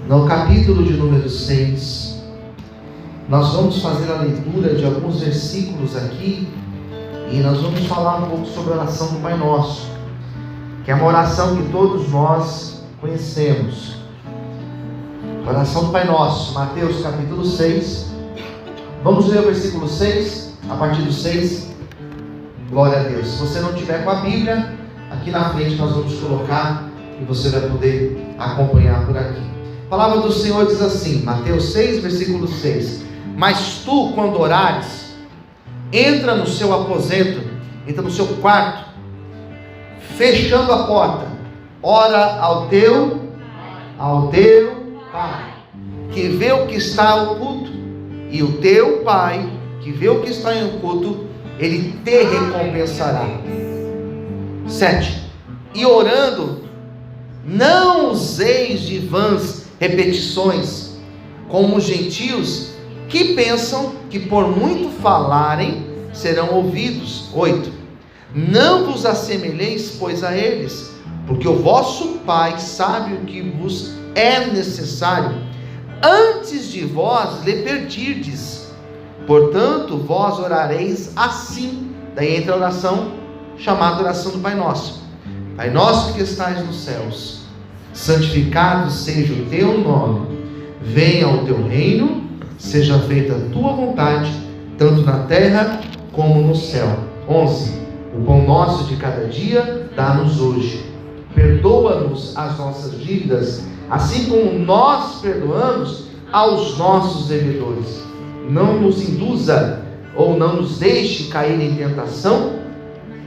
no capítulo de número 6. Nós vamos fazer a leitura de alguns versículos aqui e nós vamos falar um pouco sobre a oração do Pai Nosso, que é uma oração que todos nós conhecemos. Oração do Pai Nosso, Mateus capítulo 6. Vamos ler o versículo 6, a partir do 6. Glória a Deus. Se você não tiver com a Bíblia, aqui na frente nós vamos colocar e você vai poder acompanhar por aqui. A palavra do Senhor diz assim, Mateus 6, versículo 6. Mas tu, quando orares, entra no seu aposento, entra no seu quarto, fechando a porta, ora ao teu Pai, que vê o que está oculto, e o teu Pai, que vê o que está em oculto, Ele te recompensará. 7. E orando, não useis de vãs repetições, como os gentios, que pensam que por muito falarem, serão ouvidos. 8. Não vos assemelheis, pois, a eles, porque o vosso Pai sabe o que vos é necessário, antes de vós lhe pedirdes. Portanto, vós orareis assim. Daí entra a oração, chamada oração do Pai Nosso. Pai nosso que estais nos céus, santificado seja o teu nome, venha o teu reino, seja feita a tua vontade, tanto na terra como no céu. 11. O pão nosso de cada dia, dá-nos hoje. Perdoa-nos as nossas dívidas, assim como nós perdoamos aos nossos devedores. Não nos induza ou não nos deixe cair em tentação,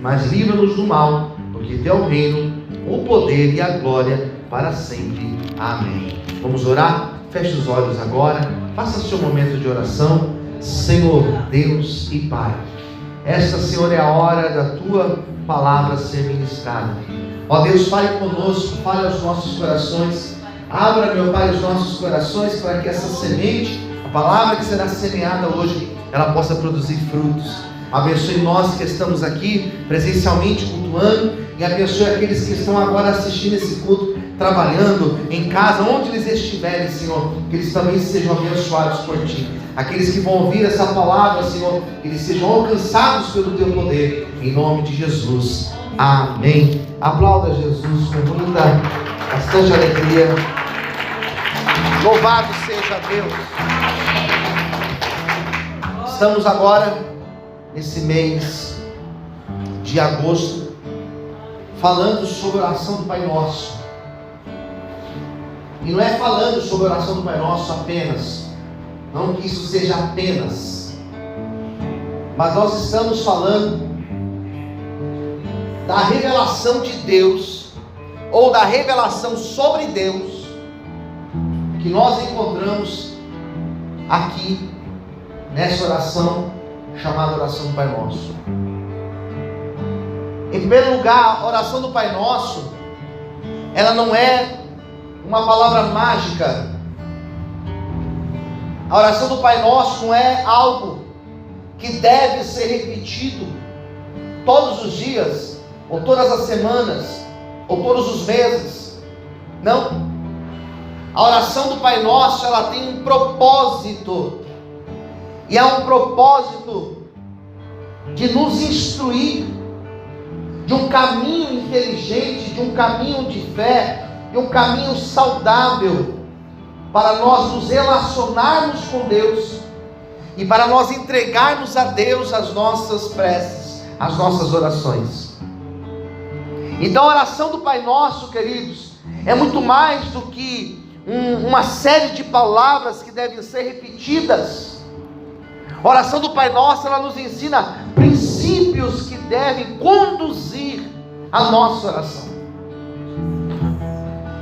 mas livra-nos do mal, porque teu é o reino, o poder e a glória para sempre. Amém. Vamos orar? Feche os olhos agora, faça seu momento de oração. Senhor, Deus e Pai, esta, Senhor, é a hora da tua palavra ser ministrada. Ó Deus, fale conosco, fale aos nossos corações. Abra, meu Pai, os nossos corações para que essa semente, a palavra que será semeada hoje, ela possa produzir frutos. Abençoe nós que estamos aqui presencialmente cultuando, e abençoe aqueles que estão agora assistindo esse culto, trabalhando em casa, onde eles estiverem, Senhor, que eles também sejam abençoados por Ti. Aqueles que vão ouvir essa palavra, Senhor, que eles sejam alcançados pelo Teu poder, em nome de Jesus. Amém. Aplauda Jesus com muita, bastante alegria. Louvado seja Deus. Estamos agora nesse mês de agosto, falando sobre a oração do Pai Nosso. E não é falando sobre a oração do Pai Nosso apenas, não que isso seja apenas, mas nós estamos falando da revelação de Deus, ou da revelação sobre Deus, que nós encontramos aqui, nessa oração, chamada oração do Pai Nosso. Em primeiro lugar, a oração do Pai Nosso, ela não é uma palavra mágica. A oração do Pai Nosso não é algo que deve ser repetido todos os dias, ou todas as semanas, ou todos os meses. Não. A oração do Pai Nosso, ela tem um propósito, e é um propósito de nos instruir de um caminho inteligente, de um caminho de fé, de um caminho saudável, para nós nos relacionarmos com Deus e para nós entregarmos a Deus as nossas preces, as nossas orações. Então a oração do Pai Nosso, queridos, é muito mais do que uma série de palavras que devem ser repetidas. A oração do Pai Nosso, ela nos ensina princípios que devem conduzir a nossa oração.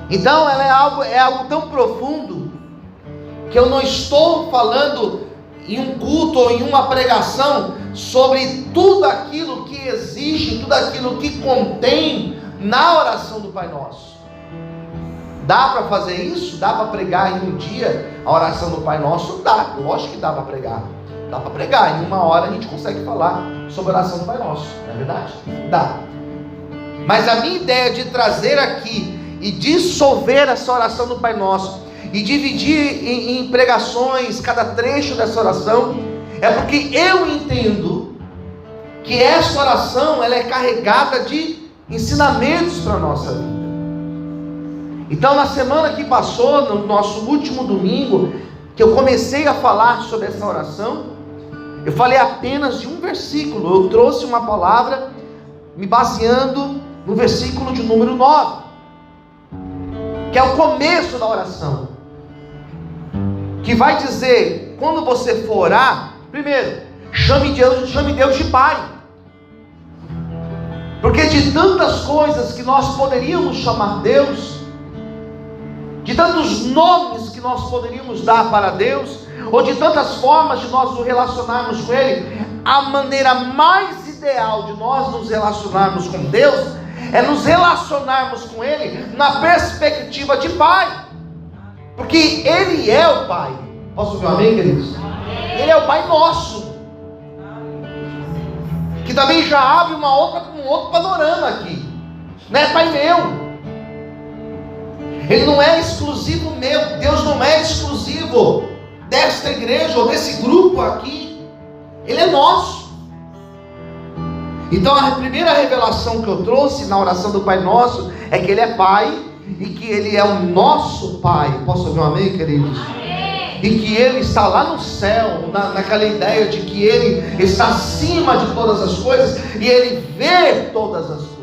Então ela é algo tão profundo, que eu não estou falando em um culto ou em uma pregação sobre tudo aquilo que existe, tudo aquilo que contém na oração do Pai Nosso. Dá para fazer isso? Dá para pregar em um dia a oração do Pai Nosso? Dá, lógico que dá para pregar. Dá para pregar, em uma hora a gente consegue falar sobre a oração do Pai Nosso, não é verdade? Dá. Mas a minha ideia de trazer aqui e dissolver essa oração do Pai Nosso e dividir em pregações cada trecho dessa oração, é porque eu entendo que essa oração ela é carregada de ensinamentos para a nossa vida. Então, na semana que passou, no nosso último domingo, que eu comecei a falar sobre essa oração, eu falei apenas de um versículo. Eu trouxe uma palavra me baseando no versículo de número 9, que é o começo da oração, que vai dizer, quando você for orar, primeiro, chame Deus de Pai. Porque de tantas coisas que nós poderíamos chamar Deus, de tantos nomes que nós poderíamos dar para Deus, ou de tantas formas de nós nos relacionarmos com Ele, a maneira mais ideal de nós nos relacionarmos com Deus é nos relacionarmos com Ele na perspectiva de Pai, porque Ele é o Pai. Posso ouvir um amém, queridos? Ele é o Pai nosso, que também já abre um outro panorama aqui. Não é Pai meu, Ele não é exclusivo meu. Deus não é exclusivo desta igreja ou desse grupo aqui. Ele é nosso. Então a primeira revelação que eu trouxe na oração do Pai Nosso é que Ele é Pai e que Ele é o nosso Pai. Posso ouvir um amém, queridos? Amém. E que Ele está lá no céu, naquela ideia de que Ele está acima de todas as coisas e Ele vê todas as coisas.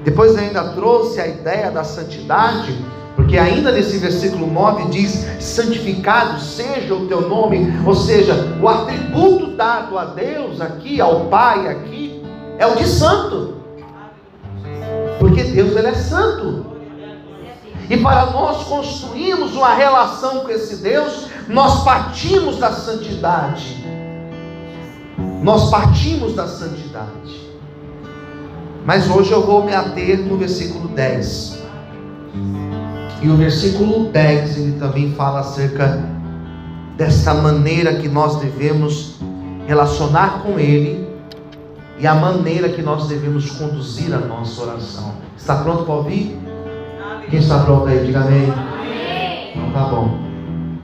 Depois ainda trouxe a ideia da santidade, porque ainda nesse versículo 9 diz: santificado seja o teu nome. Ou seja, o atributo dado a Deus aqui, ao Pai aqui, é o de santo, porque Deus Ele é santo. E para nós construirmos uma relação com esse Deus, nós partimos da santidade. Nós partimos da santidade. Mas hoje eu vou me ater no versículo 10. E o versículo 10, ele também fala acerca dessa maneira que nós devemos relacionar com Ele e a maneira que nós devemos conduzir a nossa oração. Está pronto para ouvir? Quem está pronto aí? Diga amém. Então tá bom.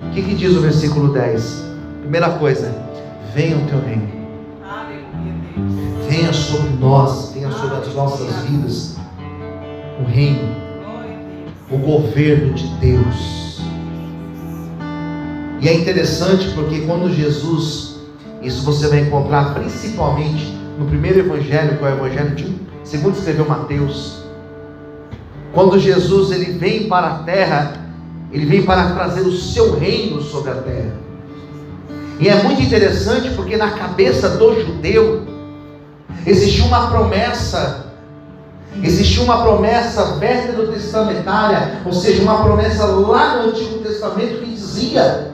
O que diz o versículo 10? Primeira coisa: venha o teu reino. Venha sobre nós, venha sobre as nossas vidas o reino, o governo de Deus. E é interessante porque quando Jesus, isso você vai encontrar principalmente no primeiro evangelho, que é o evangelho segundo escreveu Mateus. Quando Jesus ele vem para a terra, ele vem para trazer o seu reino sobre a terra. E é muito interessante porque na cabeça do judeu existia uma promessa veterotestamentária, ou seja, uma promessa lá no Antigo Testamento que dizia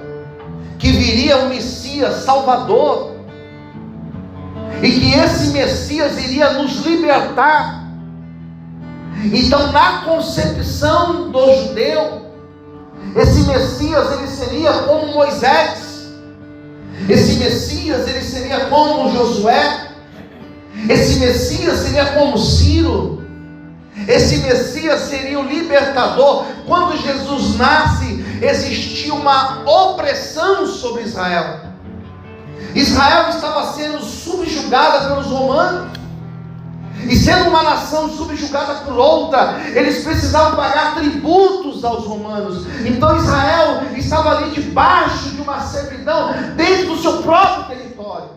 que viria um Messias Salvador, e que esse Messias iria nos libertar. Então, na concepção do judeu, esse Messias ele seria como Moisés, esse Messias ele seria como Josué, esse Messias seria como Ciro, esse Messias seria o libertador. Quando Jesus nasce, existia uma opressão sobre Israel. Israel estava sendo subjugada pelos romanos, e sendo uma nação subjugada por outra, eles precisavam pagar tributos aos romanos. Então Israel estava ali debaixo de uma servidão dentro do seu próprio território.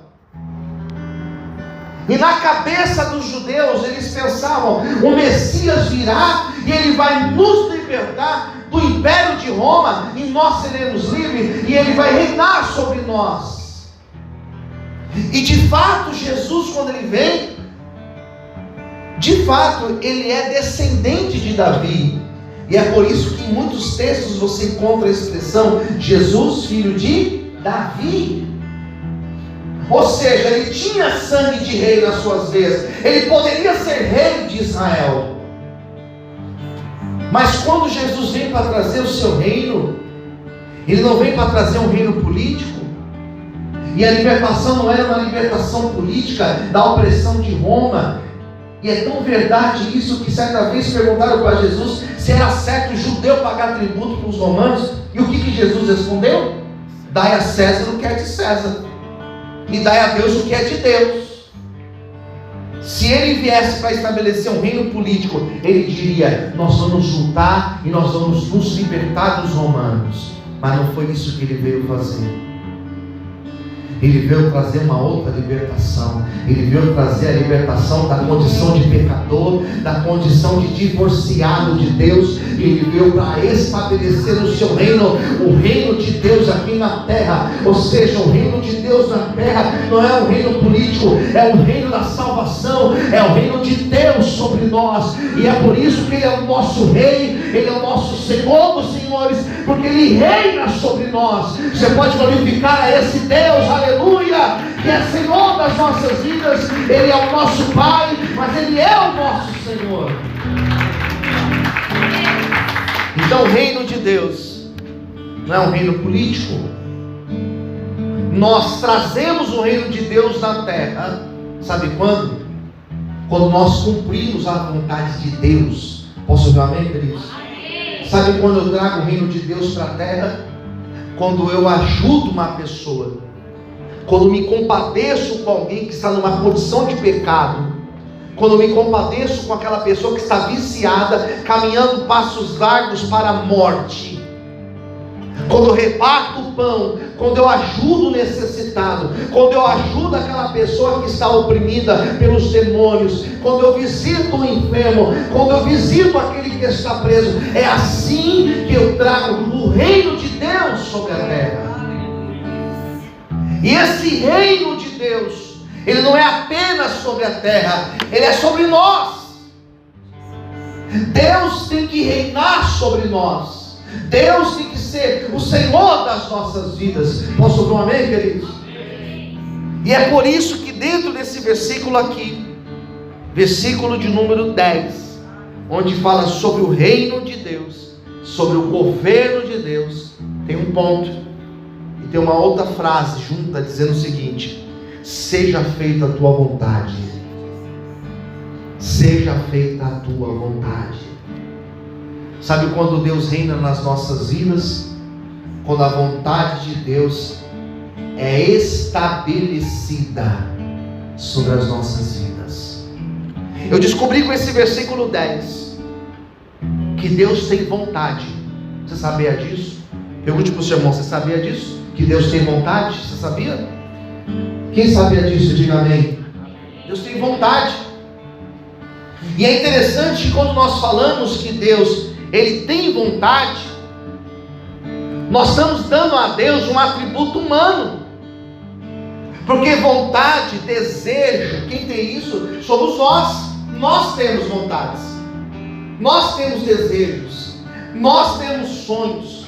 E na cabeça dos judeus, eles pensavam: o Messias virá e ele vai nos libertar do império de Roma, e nós seremos livres, e ele vai reinar sobre nós. E de fato, Jesus, quando ele vem, de fato, ele é descendente de Davi. E é por isso que em muitos textos você encontra a expressão Jesus, filho de Davi. Ou seja, ele tinha sangue de rei nas suas veias, ele poderia ser rei de Israel. Mas quando Jesus vem para trazer o seu reino, ele não vem para trazer um reino político. E a libertação não era uma libertação política da opressão de Roma. E é tão verdade isso que certa vez perguntaram para Jesus se era certo o judeu pagar tributo para os romanos. E o que Jesus respondeu? Dai a César o que é de César, e dai a Deus o que é de Deus. Se ele viesse para estabelecer um reino político, ele diria: nós vamos juntar e nós vamos nos libertar dos romanos. Mas não foi isso que ele veio fazer. Ele veio trazer uma outra libertação. Ele veio trazer a libertação da condição de pecador, da condição de divorciado de Deus. E ele veio para estabelecer o seu reino, o reino de Deus aqui na terra. Ou seja, o reino de Deus na terra não é um reino político, é o reino da salvação, é o reino de Deus sobre nós. E é por isso que ele é o nosso rei, ele é o nosso Senhor dos senhores, porque ele reina sobre nós. Você pode glorificar a esse Deus, aleluia, que é Senhor das nossas vidas. Ele é o nosso Pai, mas ele é o nosso Senhor. Então o reino de Deus não é um reino político. Nós trazemos o reino de Deus na terra, sabe quando? Quando nós cumprimos a vontade de Deus. Posso ouvir um amém, queridos? Sabe quando eu trago o reino de Deus para a terra? Quando eu ajudo uma pessoa, quando me compadeço com alguém que está numa condição de pecado, quando me compadeço com aquela pessoa que está viciada, caminhando passos largos para a morte, quando eu reparto o pão, quando eu ajudo o necessitado, quando eu ajudo aquela pessoa que está oprimida pelos demônios, quando eu visito o enfermo, quando eu visito aquele que está preso, é assim que eu trago o reino de Deus sobre a terra. E esse reino de Deus, ele não é apenas sobre a terra, ele é sobre nós. Deus tem que reinar sobre nós. Deus tem que ser o Senhor das nossas vidas. Posso ouvir um amém, queridos? E é por isso que dentro desse versículo aqui, versículo de número 10, onde fala sobre o reino de Deus, sobre o governo de Deus, tem um ponto e tem uma outra frase junta dizendo o seguinte: seja feita a tua vontade. Seja feita a tua vontade. Sabe quando Deus reina nas nossas vidas? Quando a vontade de Deus é estabelecida sobre as nossas vidas. Eu descobri com esse versículo 10 que Deus tem vontade. Você sabia disso? Pergunte para o seu irmão: você sabia disso? Que Deus tem vontade? Você sabia? Quem sabia disso? Diga amém. Deus tem vontade. E é interessante que quando nós falamos que Deus, Ele tem vontade, nós estamos dando a Deus um atributo humano. Porque vontade, desejo, quem tem isso somos nós. Nós temos vontades, nós temos desejos, nós temos sonhos,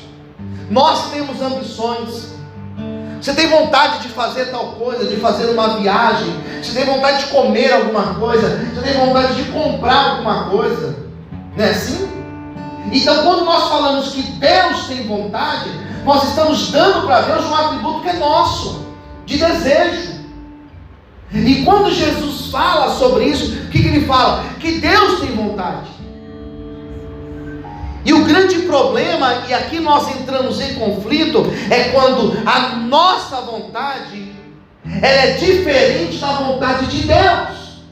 nós temos ambições. Você tem vontade de fazer tal coisa, de fazer uma viagem, você tem vontade de comer alguma coisa, você tem vontade de comprar alguma coisa, não é assim? Então quando nós falamos que Deus tem vontade, nós estamos dando para Deus um atributo que é nosso, de desejo. E quando Jesus fala sobre isso, o que ele fala? Que Deus tem vontade. E o grande problema, e aqui nós entramos em conflito, é quando a nossa vontade, ela é diferente da vontade de Deus.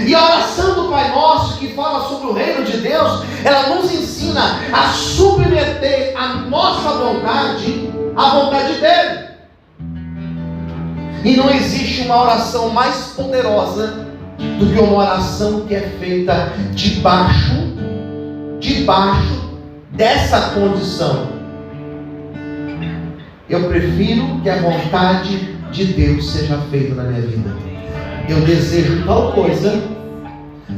E a oração do Pai Nosso, que fala sobre o reino de Deus, ela nos ensina a submeter a nossa vontade à vontade dEle. E não existe uma oração mais poderosa do que uma oração que é feita debaixo dessa condição. Eu prefiro que a vontade de Deus seja feita na minha vida. Eu desejo tal coisa,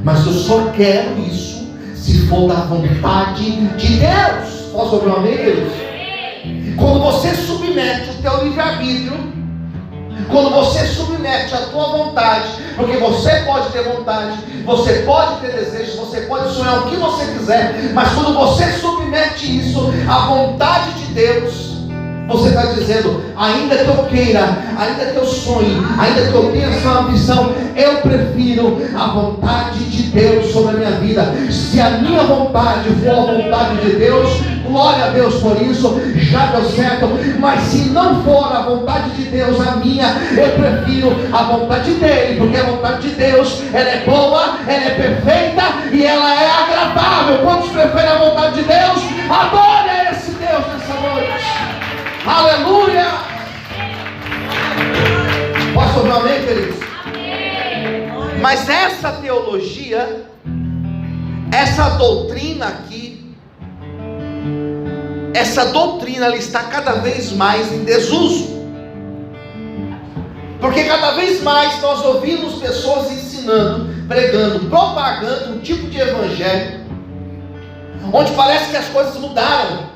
mas eu só quero isso se for da vontade de Deus. Posso ouvir um amém, Deus? Quando você submete o teu livre-arbítrio, quando você submete a tua vontade, porque você pode ter vontade, você pode ter desejo, você pode sonhar o que você quiser, mas quando você submete isso à vontade de Deus, Você está dizendo: ainda que eu queira, ainda que eu sonhe, ainda que eu tenha essa ambição, eu prefiro a vontade de Deus sobre a minha vida. Se a minha vontade for a vontade de Deus, glória a Deus por isso, já deu certo. Mas se não for a vontade de Deus a minha, eu prefiro a vontade dele, porque a vontade de Deus, ela é boa, ela é perfeita e ela é agradável. Quantos preferem a vontade de Deus? Adore a esse Deus nessa noite. Aleluia! Posso ouvir um amém, queridos? Amém. Mas essa teologia, essa doutrina aqui, essa doutrina, ela está cada vez mais em desuso. Porque cada vez mais nós ouvimos pessoas ensinando, pregando, propagando um tipo de evangelho onde parece que as coisas mudaram,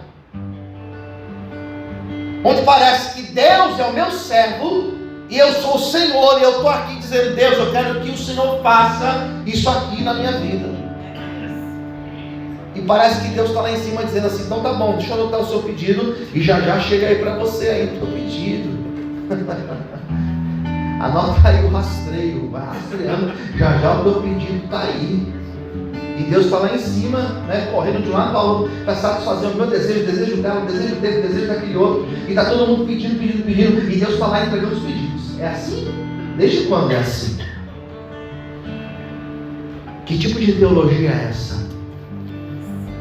onde parece que Deus é o meu servo e eu sou o Senhor, e eu estou aqui dizendo: Deus, eu quero que o Senhor faça isso aqui na minha vida. E parece que Deus está lá em cima dizendo assim: então tá bom, deixa eu anotar o seu pedido e já já chega aí para você aí o teu pedido. Anota aí o rastreio, vai rastreando, já já o teu pedido está aí. E Deus está lá em cima, né, correndo de um lado para o outro, para satisfazer o meu desejo, o desejo dela, o desejo dele, o desejo daquele outro. E está todo mundo pedindo. E Deus está lá entregando os pedidos. É assim? Desde quando é assim? Que tipo de teologia é essa?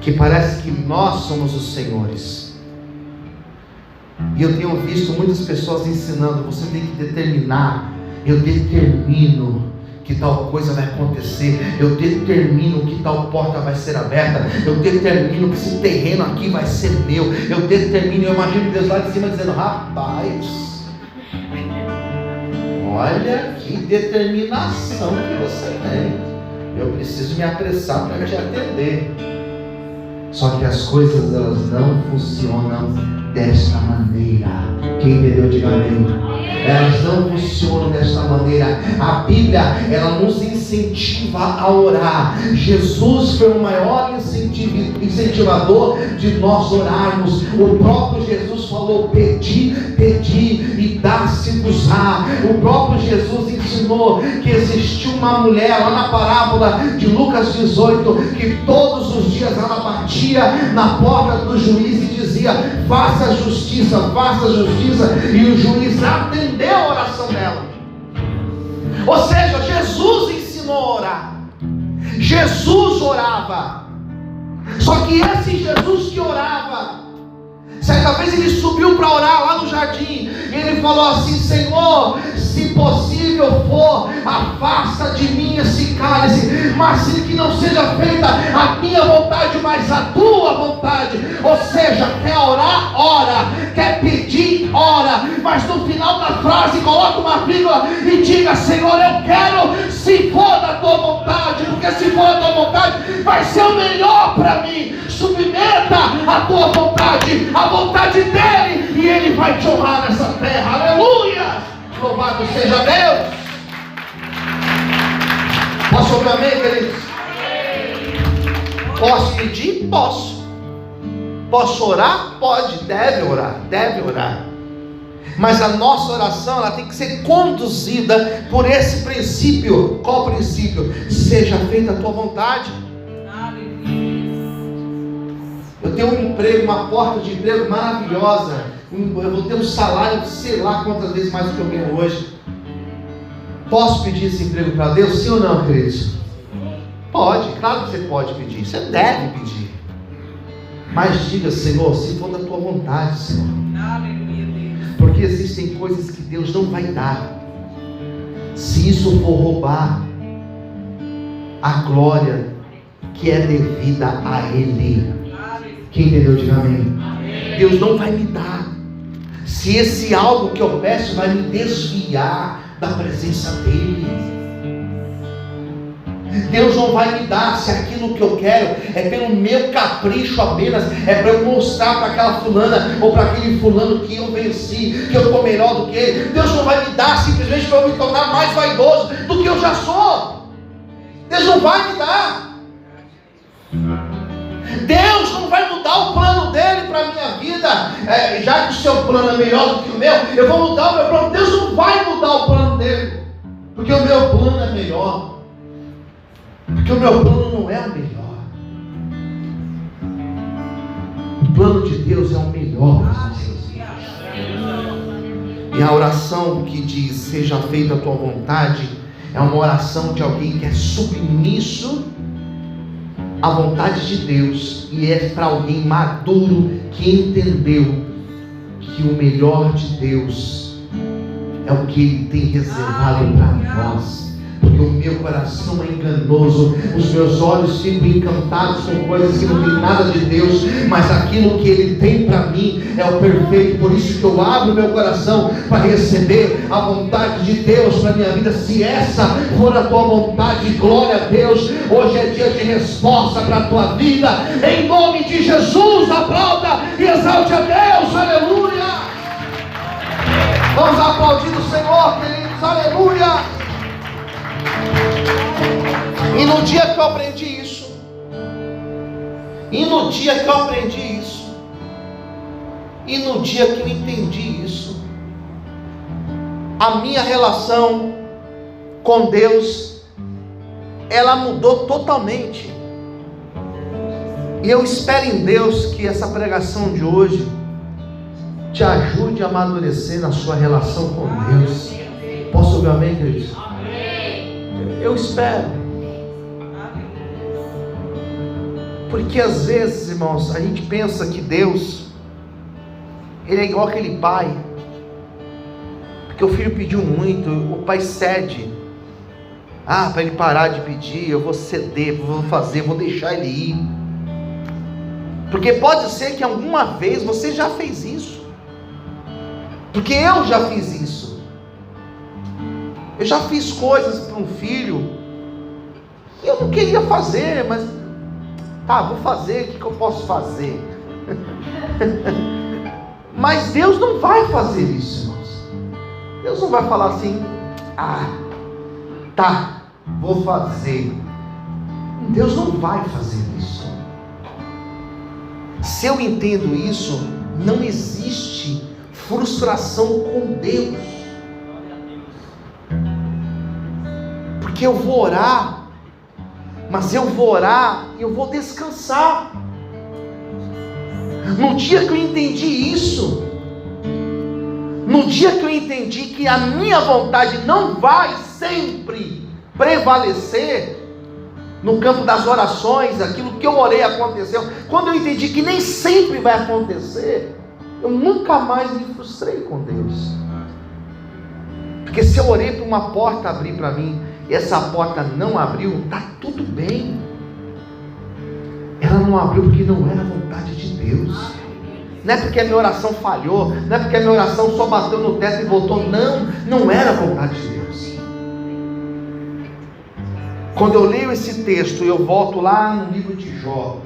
Que parece que nós somos os senhores. E eu tenho visto muitas pessoas ensinando: você tem que determinar. Eu determino que tal coisa vai acontecer, eu determino que tal porta vai ser aberta, eu determino que esse terreno aqui vai ser meu, eu determino. Eu imagino Deus lá de cima dizendo: rapaz, olha que determinação que você tem, eu preciso me apressar para te atender. Só que as coisas, elas não funcionam desta maneira. Quem entendeu, diga amém. Elas não funcionam desta maneira. A Bíblia, ela nos incentiva a orar. Jesus foi o maior incentivador de nós orarmos. O próprio Jesus falou: pedi, pedi e dá-se-vos-á. O próprio Jesus ensinou que existiu uma mulher lá na parábola de Lucas 18, que todos os dias ela batia na porta do juiz e dizia: faça justiça, faça justiça. E o juiz atendeu a oração dela. Ou seja, Jesus ensinou a orar. Jesus orava. Só que esse Jesus que orava, certa vez ele subiu para orar lá no jardim, e ele falou assim: Senhor, se possível for, afasta de mim esse cálice, mas que não seja feita a minha vontade, mas a tua vontade. Ou seja, quer orar? Ora. Quer pedir? Ora. Mas no final da frase coloca uma vírgula e diga: Senhor, eu quero, se for da tua vontade, porque se for da tua vontade vai ser o melhor para mim. Submeta a tua vontade, a vontade dele, e ele vai te honrar nessa terra. Aleluia! Louvado seja Deus! Posso ouvir amém, queridos? Posso pedir? Posso. Posso orar? Pode. Deve orar. Deve orar. Mas a nossa oração, ela tem que ser conduzida por esse princípio. Qual princípio? Seja feita a tua vontade. Eu tenho um emprego, uma porta de emprego maravilhosa. Eu vou ter um salário de sei lá quantas vezes mais do que eu ganho hoje. Posso pedir esse emprego para Deus? Sim ou não, queridos? Pode, claro que você pode pedir. Você deve pedir. Mas diga: Senhor, se for da tua vontade, Senhor. Porque existem coisas que Deus não vai dar. Se isso for roubar a glória que é devida a Ele. Quem entendeu, diga amém. Deus não vai me dar se esse algo que eu peço vai me desviar da presença dele. Deus não vai me dar se aquilo que eu quero é pelo meu capricho apenas, é para eu mostrar para aquela fulana ou para aquele fulano que eu venci, que eu estou melhor do que ele. Deus não vai me dar simplesmente para eu me tornar mais vaidoso do que eu já sou. Deus não vai me dar. Deus não vai mudar o plano dele para a minha vida. já que o seu plano é melhor do que o meu, eu vou mudar o meu plano. Deus não vai mudar o plano dele, porque o meu plano é melhor, porque o meu plano não é o melhor. O plano de Deus é o melhor para as nossas vidas. E a oração que diz, seja feita a tua vontade, é uma oração de alguém que é submisso à vontade de Deus, e é para alguém maduro que entendeu que o melhor de Deus é o que Ele tem reservado para nós. Porque o meu coração é enganoso, os meus olhos ficam encantados com coisas que não tem nada de Deus, mas aquilo que Ele tem para mim é o perfeito. Por isso que eu abro meu coração para receber a vontade de Deus para minha vida. Se essa for a tua vontade, glória a Deus. Hoje é dia de resposta para a tua vida, em nome de Jesus. Aplauda e exalte a Deus, aleluia. Vamos aplaudir o Senhor, queridos, aleluia. E no dia que eu aprendi isso, e no dia que eu entendi isso, a minha relação com Deus, ela mudou totalmente. E eu espero em Deus que essa pregação de hoje te ajude a amadurecer na sua relação com Deus. Posso ouvir amém, queridos? Eu espero. Porque às vezes, irmãos, a gente pensa que Deus, Ele é igual aquele pai, porque o filho pediu muito, o pai cede. Para ele parar de pedir, eu vou ceder, vou fazer, vou deixar ele ir. Porque pode ser que alguma vez você já fez isso, porque eu já fiz isso. Eu já fiz coisas para um filho, eu não queria fazer, mas vou fazer, o que eu posso fazer? Mas Deus não vai fazer isso, irmãos. Deus não vai falar assim, vou fazer. Deus não vai fazer isso. Se eu entendo isso, não existe frustração com Deus. Porque eu vou orar, mas eu vou orar e eu vou descansar. No dia que eu entendi isso, no dia que eu entendi que a minha vontade não vai sempre prevalecer no campo das orações, aquilo que eu orei aconteceu, quando eu entendi que nem sempre vai acontecer, eu nunca mais me frustrei com Deus. Porque se eu orei para uma porta abrir para mim, e essa porta não abriu, está tudo bem. Ela não abriu porque não era a vontade de Deus. Não é porque a minha oração falhou, não é porque a minha oração só bateu no teto e voltou. Não era a vontade de Deus. Quando eu leio esse texto, eu volto lá no livro de Jó,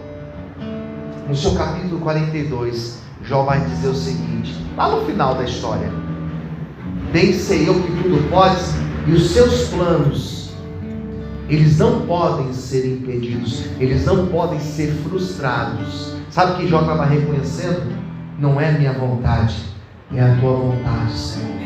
no seu capítulo 42, Jó vai dizer o seguinte, lá no final da história: bem sei eu que tudo podes, e os seus planos, eles não podem ser impedidos, eles não podem ser frustrados. Sabe o que Jó estava reconhecendo? Não é minha vontade, é a tua vontade, Senhor.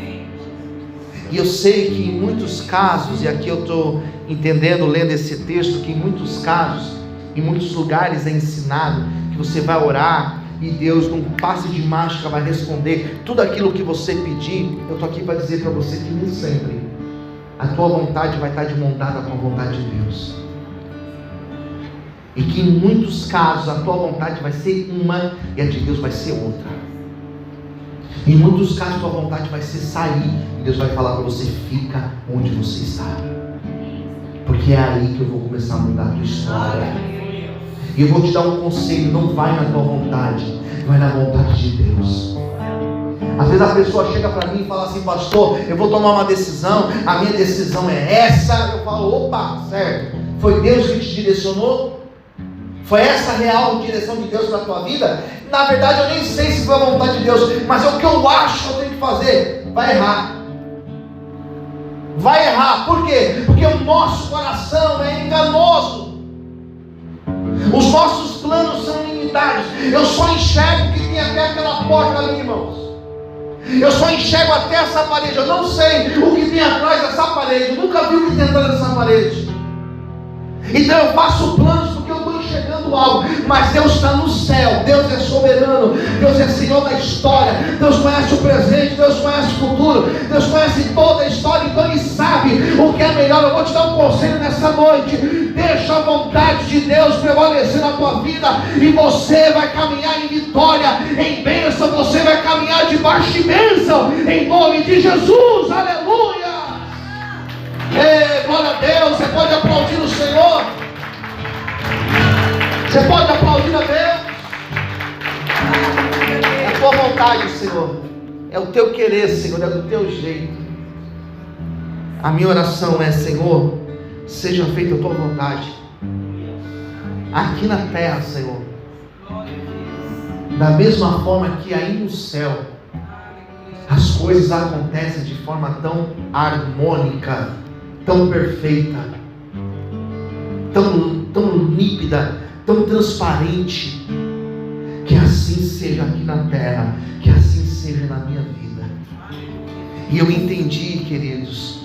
E eu sei que em muitos casos, e aqui eu estou entendendo, lendo esse texto, que em muitos casos, em muitos lugares é ensinado que você vai orar e Deus, num passe de mágica, vai responder tudo aquilo que você pedir. Eu estou aqui para dizer para você que nem sempre a tua vontade vai estar desmontada com a vontade de Deus, e que em muitos casos a tua vontade vai ser uma e a de Deus vai ser outra. Em muitos casos a tua vontade vai ser sair, e Deus vai falar para você: fica onde você está, porque é aí que eu vou começar a mudar a tua história. E eu vou te dar um conselho: não vai na tua vontade, vai na vontade de Deus. Às vezes a pessoa chega para mim e fala assim: pastor, eu vou tomar uma decisão, a minha decisão é essa. Eu falo: opa, certo, foi Deus que te direcionou? Foi essa a real direção de Deus para a tua vida? Na verdade eu nem sei se foi a vontade de Deus, mas é o que eu acho que eu tenho que fazer. Vai errar. Vai errar, por quê? Porque o nosso coração é enganoso. Os nossos planos são limitados. Eu só enxergo o que tem conseguir até aquela porta ali, irmãos. Eu só enxergo até essa parede. Eu não sei o que tem atrás dessa parede. Eu nunca vi o que tem atrás dessa parede. Então eu faço planos porque eu estou enxergando algo. Mas Deus está no céu. Deus é soberano. Deus é Senhor da história. Deus conhece o presente. Deus conhece o futuro. Deus conhece toda a história. Então Ele sabe o que é melhor. Eu vou te dar um conselho nessa noite. Deixa a vontade de Deus prevalecer na tua vida. E você vai caminhar em vitória, em bênção. Você vai caminhar debaixo de bênção. Em nome de Jesus. Aleluia. Ei, glória a Deus. Você pode aplaudir o Senhor. Você pode aplaudir a Deus. É a tua vontade, Senhor. É o teu querer, Senhor. É do teu jeito. A minha oração é: Senhor, seja feita a tua vontade aqui na terra, Senhor, da mesma forma que aí no céu as coisas acontecem de forma tão harmônica, tão perfeita, tão límpida, tão transparente. Que assim seja aqui na terra, que assim seja na minha vida. E eu entendi, queridos,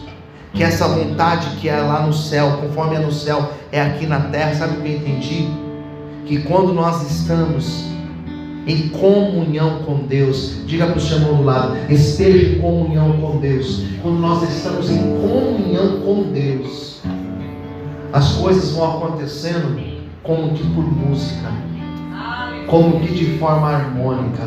que essa vontade que é lá no céu, conforme é no céu, é aqui na terra. Sabe o que eu entendi? Que quando nós estamos em comunhão com Deus, diga para o seu irmão do lado: esteja em comunhão com Deus. Quando nós estamos em comunhão com Deus, as coisas vão acontecendo como que por música, como que de forma harmônica.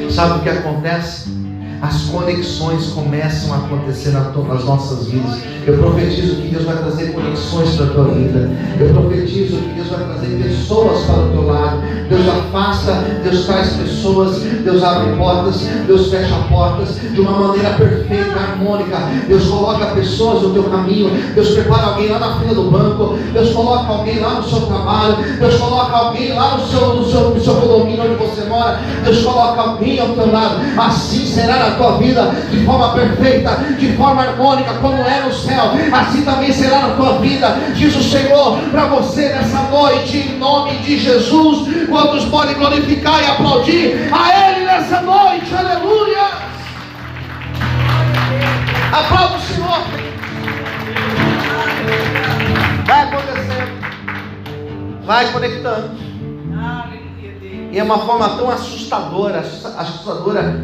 Sabe o que acontece? As conexões começam a acontecer nas nossas vidas. Eu profetizo que Deus vai trazer conexões para a tua vida. Eu profetizo que Deus vai trazer pessoas para o teu lado. Deus afasta, Deus traz pessoas, Deus abre portas, Deus fecha portas de uma maneira perfeita, harmônica. Deus coloca pessoas no teu caminho. Deus prepara alguém lá na fila do banco. Deus coloca alguém lá no seu trabalho. Deus coloca alguém lá no seu condomínio onde você mora. Deus coloca alguém ao teu lado. Assim será na tua vida, de forma perfeita, de forma harmônica, como é no céu, assim também será na tua vida, diz o Senhor para você nessa noite, em nome de Jesus. Quantos podem glorificar e aplaudir a Ele nessa noite? Aleluia! Aplauda o Senhor. Vai acontecendo, vai conectando. E é uma forma tão assustadora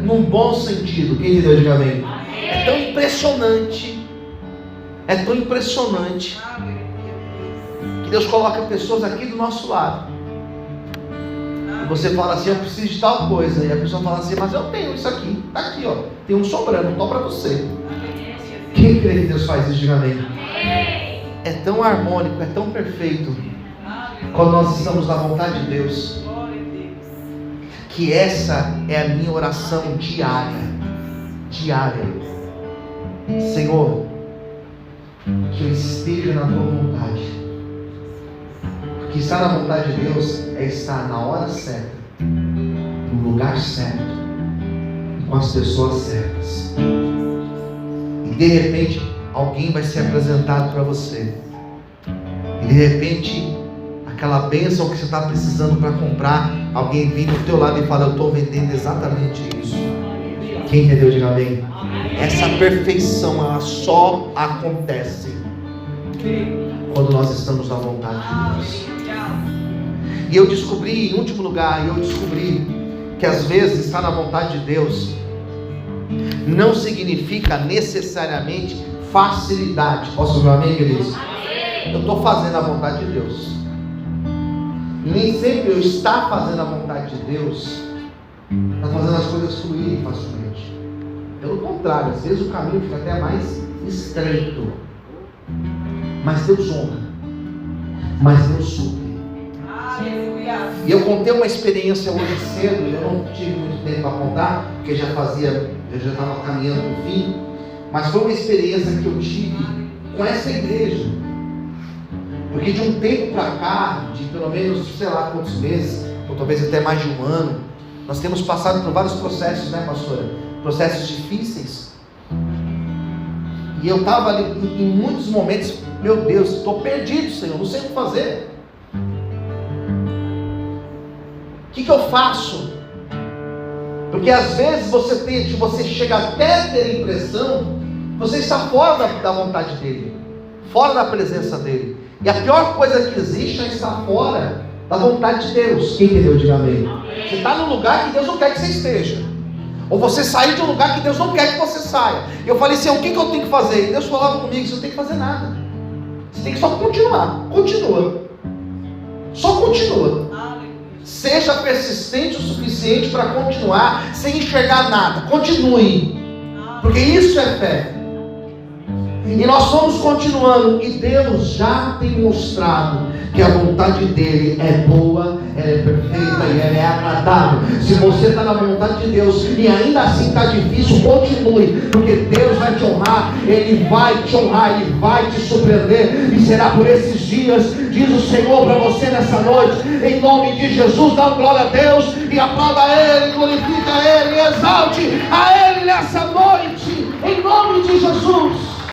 num bom sentido. Quem entendeu, diga amém. É tão impressionante, que Deus coloca pessoas aqui do nosso lado. E você fala assim: eu preciso de tal coisa. E a pessoa fala assim: mas eu tenho isso aqui, está aqui, ó, tem um sobrando, só para você. Quem crê que Deus faz isso, diga amém. É tão harmônico, é tão perfeito, quando nós estamos na vontade de Deus, que essa é a minha oração diária. Senhor, que eu esteja na tua vontade. Porque estar na vontade de Deus é estar na hora certa, no lugar certo, com as pessoas certas. E de repente alguém vai ser apresentado para você. E de repente aquela bênção que você está precisando para comprar, alguém vem do teu lado e fala: eu estou vendendo exatamente isso. Quem entendeu, diga amém. Essa perfeição, ela só acontece quando nós estamos na vontade de Deus. E eu descobri, em último lugar, que às vezes estar na vontade de Deus não significa necessariamente facilidade. Posso ouvir um amém, queridos? Eu estou fazendo a vontade de Deus. Nem sempre eu estar fazendo a vontade de Deus está fazendo as coisas fluírem facilmente. Pelo contrário, às vezes o caminho fica até mais estreito. Mas Deus honra, mas Deus supre. E eu contei uma experiência hoje cedo. Eu não tive muito tempo para contar, porque eu já estava caminhando para o fim. Mas foi uma experiência que eu tive com essa igreja. Porque de um tempo para cá, de pelo menos, sei lá quantos meses, ou talvez até mais de um ano, nós temos passado por vários processos, né, pastora? Processos difíceis. E eu estava ali, em muitos momentos, meu Deus, estou perdido, Senhor, não sei o que fazer. O que eu faço? Porque às vezes você chega até a ter a impressão, você está fora da vontade dele, fora da presença dele. E a pior coisa que existe é estar fora da vontade de Deus. Quem entendeu? Diga amém. Você está num lugar que Deus não quer que você esteja, ou você sair de um lugar que Deus não quer que você saia. E eu falei assim: o que eu tenho que fazer? E Deus falava comigo: você não tem que fazer nada, você tem que só continuar. Continua, só continua. Seja persistente o suficiente para continuar sem enxergar nada. Continue, porque isso é fé. E nós vamos continuando, e Deus já tem mostrado que a vontade dele é boa, ela é perfeita e ela é agradável. Se você está na vontade de Deus e ainda assim está difícil, continue, porque Deus vai te honrar, Ele vai te honrar, Ele vai te surpreender, e será por esses dias, diz o Senhor para você nessa noite, em nome de Jesus. Dá glória a Deus e aplauda a Ele, glorifica a Ele, exalte a Ele nessa noite, em nome de Jesus.